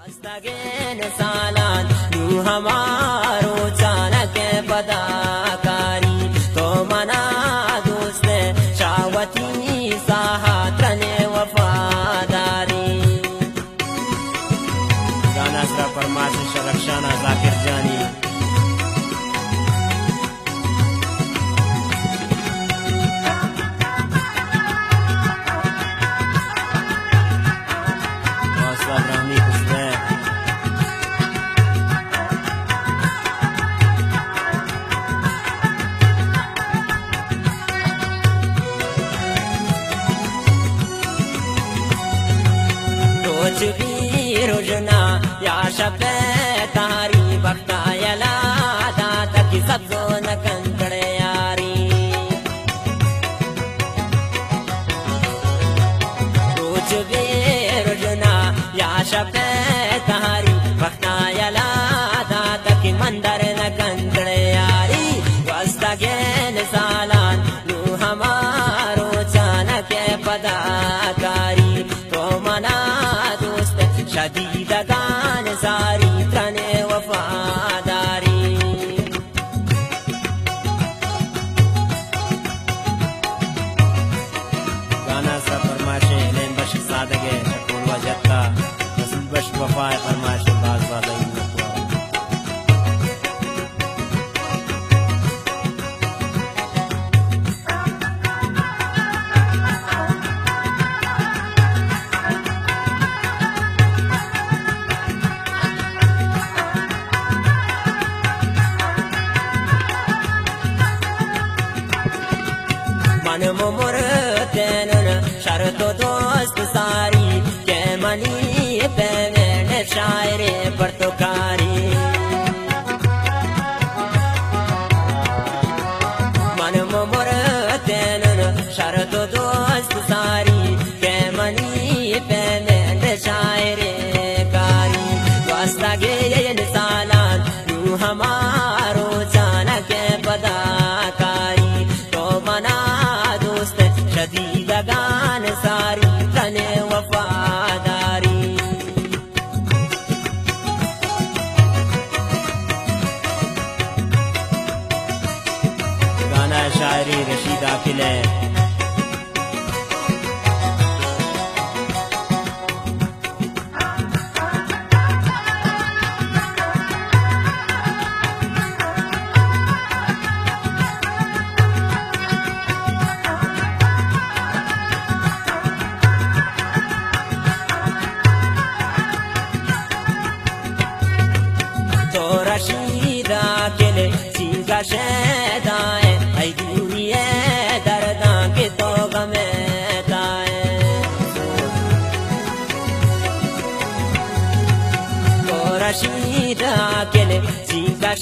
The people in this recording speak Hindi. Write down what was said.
वास्तगेन सालान यूं हमारो चाणक पदाकारी तो मना दोस्त शावती साहात्रने वफादारी गाना सरा परमाश रक्षाना जाकिर जानी रोजना या शब तारी बख्ता यला दाता की सब्जो न कंकड़े यारी रोज भी रोजना या शब तारी बख्ता यला दाता की मंदर न कंकड़े यारी वास्तगेन सालान नू हमारो चाणक पदाकारी तो मना शदीदगान सारी तने वफादारी गाना सा फरमाशे लेन बश सादगे शकुल वजता नसीब बश वफाए फरमाशे बाज बाज़ मुमरतन शर्तो दोस्त सारी के मनी पेन शायरे बरतकारी मन मुमरतन शर्तो दोस्त सारी के मनी पेन शायरे कारी वास्तगेन सालान यूं हमारो चाणक पदाकारी तो मना शदीदगान सारी तने वफादारी गाना शायरी रशीद आकिल है रशीदा किले सीगा शैदाए ऐ दुनिया दर्दा के तो गमेताए तो रशीदा किले सीगा